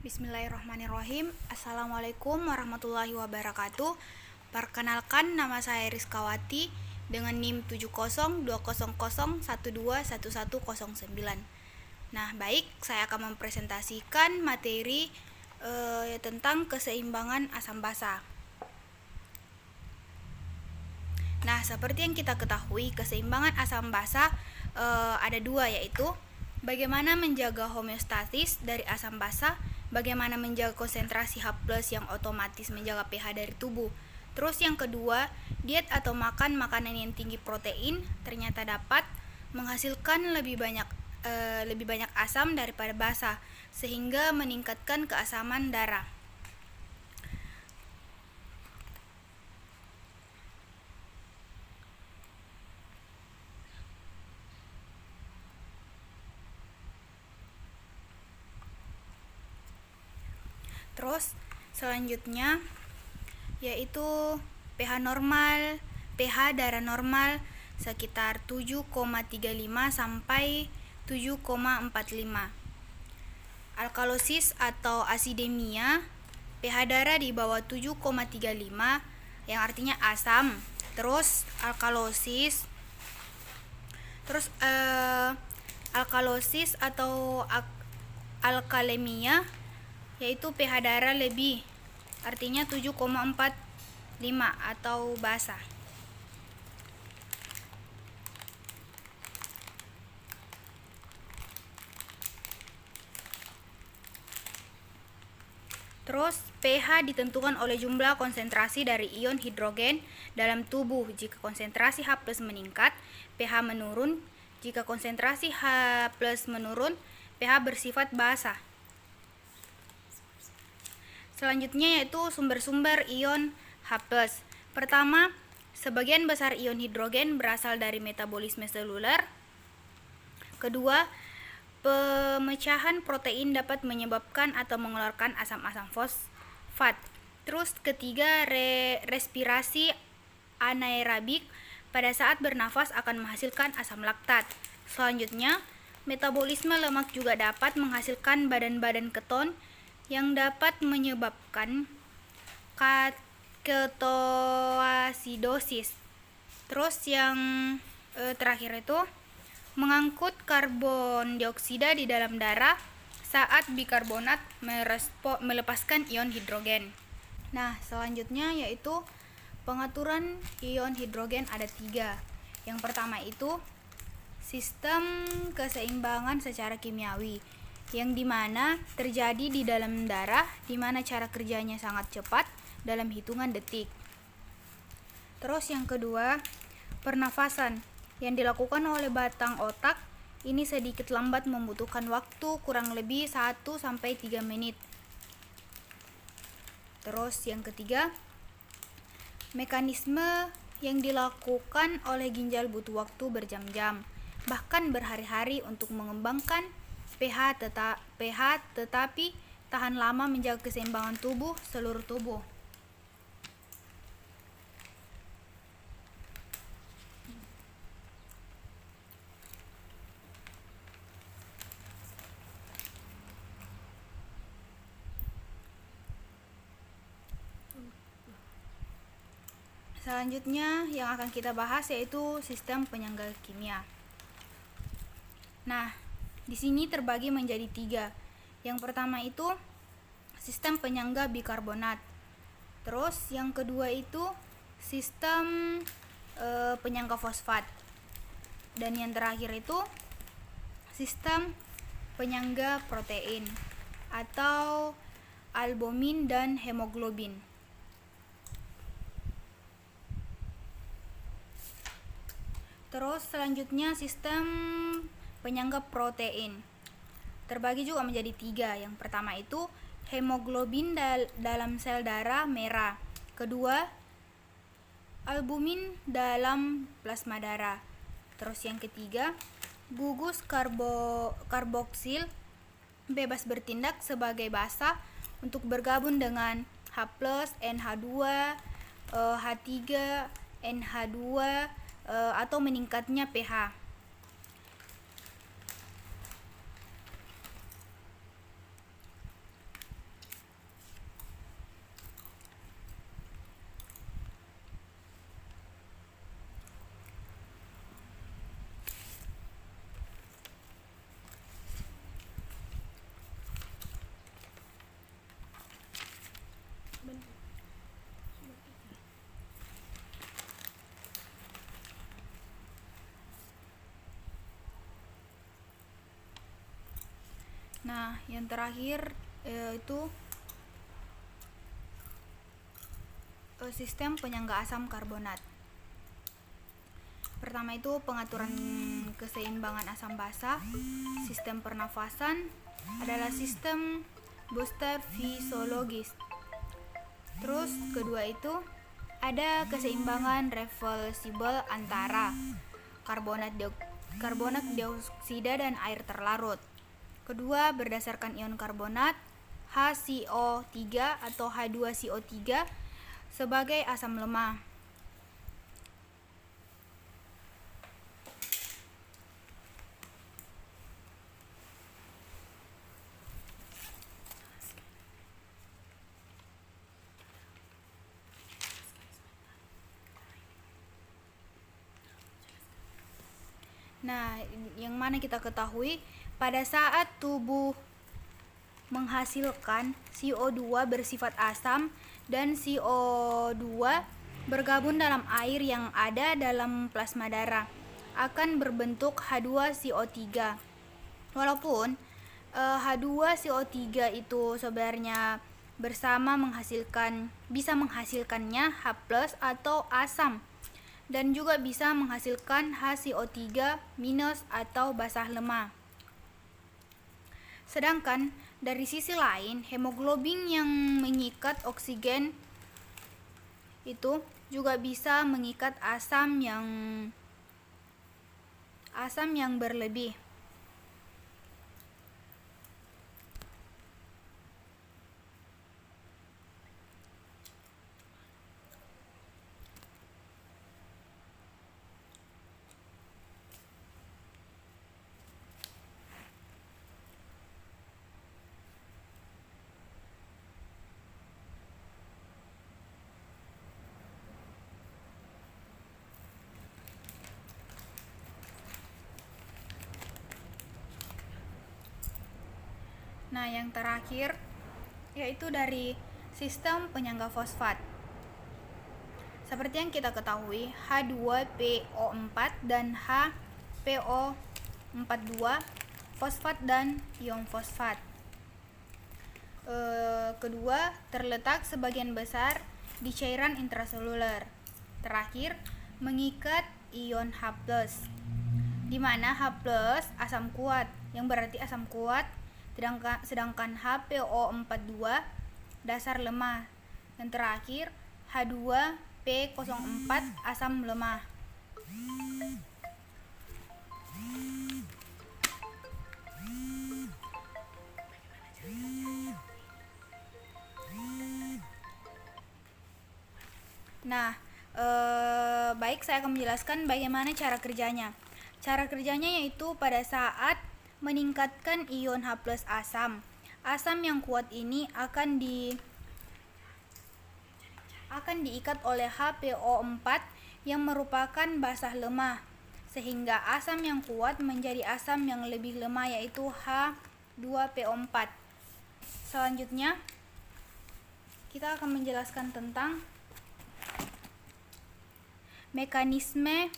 Bismillahirrahmanirrahim. Assalamualaikum warahmatullahi wabarakatuh. Perkenalkan, nama saya Rizkawati dengan NIM 702001211109. Nah, baik, saya akan mempresentasikan materi tentang keseimbangan asam basa. Nah, seperti yang kita ketahui, keseimbangan asam basa ada dua, yaitu bagaimana menjaga homeostatis dari asam basa, bagaimana menjaga konsentrasi H+ yang otomatis menjaga pH dari tubuh. Terus yang kedua, diet atau makan makanan yang tinggi protein ternyata dapat menghasilkan lebih banyak asam daripada basa, sehingga meningkatkan keasaman darah. Terus selanjutnya yaitu pH normal, pH darah normal sekitar 7,35 sampai 7,45. Alkalosis atau asidemia, pH darah di bawah 7,35 yang artinya asam. Terus alkalosis atau alkalemia yaitu pH darah lebih, artinya 7,45 atau basa. Terus pH ditentukan oleh jumlah konsentrasi dari ion hidrogen dalam tubuh. Jika konsentrasi H+ meningkat, pH menurun. Jika konsentrasi H+ menurun, pH bersifat basa. Selanjutnya yaitu sumber-sumber ion H+. Pertama, sebagian besar ion hidrogen berasal dari metabolisme seluler. Kedua, pemecahan protein dapat menyebabkan atau mengeluarkan asam-asam fosfat. Terus ketiga, respirasi anaerobik pada saat bernafas akan menghasilkan asam laktat. Selanjutnya, metabolisme lemak juga dapat menghasilkan badan-badan keton yang dapat menyebabkan ketoasidosis. Terus yang terakhir itu mengangkut karbon dioksida di dalam darah saat bikarbonat melepaskan ion hidrogen. Nah, selanjutnya yaitu pengaturan ion hidrogen ada 3. Yang pertama itu sistem keseimbangan secara kimiawi, yang dimana terjadi di dalam darah, dimana cara kerjanya sangat cepat dalam hitungan detik. Terus yang kedua, pernafasan yang dilakukan oleh batang otak ini sedikit lambat, membutuhkan waktu kurang lebih 1-3 menit. Terus yang ketiga, mekanisme yang dilakukan oleh ginjal butuh waktu berjam-jam, bahkan berhari-hari untuk mengembangkan pH tetapi tahan lama menjaga keseimbangan seluruh tubuh. Selanjutnya yang akan kita bahas yaitu sistem penyangga kimia. Nah, di sini terbagi menjadi 3. Yang pertama itu sistem penyangga bikarbonat. Terus yang kedua itu sistem penyangga fosfat. Dan yang terakhir itu sistem penyangga protein atau albumin dan hemoglobin. Terus selanjutnya sistem penyangga protein terbagi juga menjadi 3. Yang pertama itu hemoglobin dalam sel darah merah. Kedua, albumin dalam plasma darah. Terus yang ketiga, gugus karboksil bebas bertindak sebagai basa untuk bergabung dengan H+, NH2, H3, NH2 atau meningkatnya pH. Nah, yang terakhir itu sistem penyangga asam karbonat. Pertama itu pengaturan keseimbangan asam basa. Sistem pernafasan adalah sistem booster fisiologis. Terus kedua itu ada keseimbangan reversible antara karbonat dioksida dan air terlarut. Kedua, berdasarkan ion karbonat, HCO3 atau H2CO3 sebagai asam lemah. Nah, yang mana kita ketahui pada saat tubuh menghasilkan CO2 bersifat asam dan CO2 bergabung dalam air yang ada dalam plasma darah akan berbentuk H2CO3. Walaupun H2CO3 itu sebenarnya bersama bisa menghasilkannya H+ atau asam, dan juga bisa menghasilkan HCO3- atau basah lemah. Sedangkan dari sisi lain, hemoglobin yang mengikat oksigen itu juga bisa mengikat asam yang berlebih. Nah, yang terakhir yaitu dari sistem penyangga fosfat. Seperti yang kita ketahui, H2PO4 dan HPO42 fosfat dan ion fosfat. Kedua, terletak sebagian besar di cairan intraseluler. Terakhir, mengikat ion H+, di mana H+ asam kuat, yang berarti asam kuat, sedangkan HPO42 dasar lemah. Dan terakhir, H2P04 asam lemah. Nah, baik, saya akan menjelaskan bagaimana cara kerjanya. Cara kerjanya yaitu pada saat meningkatkan ion H+ asam yang kuat ini akan diikat oleh HPO4 yang merupakan basah lemah, sehingga asam yang kuat menjadi asam yang lebih lemah, yaitu H2PO4. Selanjutnya, kita akan menjelaskan tentang mekanisme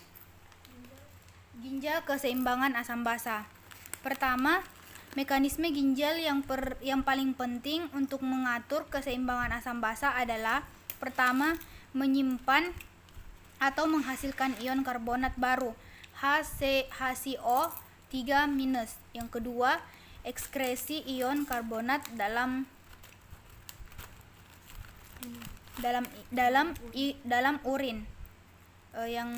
ginjal keseimbangan asam basa. Pertama, mekanisme ginjal yang paling penting untuk mengatur keseimbangan asam basa adalah: pertama, menyimpan atau menghasilkan ion karbonat baru HCO3-. Yang kedua, ekskresi ion karbonat dalam urin. Yang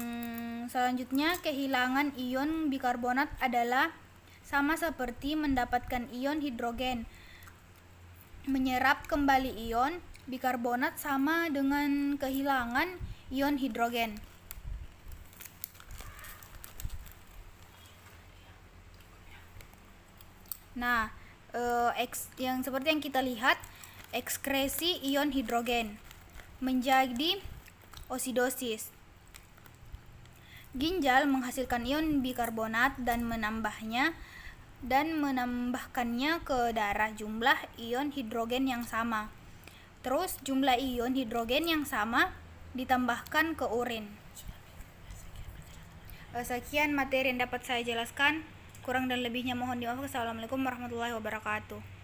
selanjutnya, kehilangan ion bikarbonat adalah sama seperti mendapatkan ion hidrogen. Menyerap kembali ion bikarbonat sama dengan kehilangan ion hidrogen. Nah, yang seperti yang kita lihat, ekskresi ion hidrogen menjadi osidosis. Ginjal menghasilkan ion bikarbonat dan menambahkannya ke darah jumlah ion hidrogen yang sama. Terus jumlah ion hidrogen yang sama ditambahkan ke urin. Sekian materi yang dapat saya jelaskan. Kurang dan lebihnya mohon dimaafkan. Assalamualaikum warahmatullahi wabarakatuh.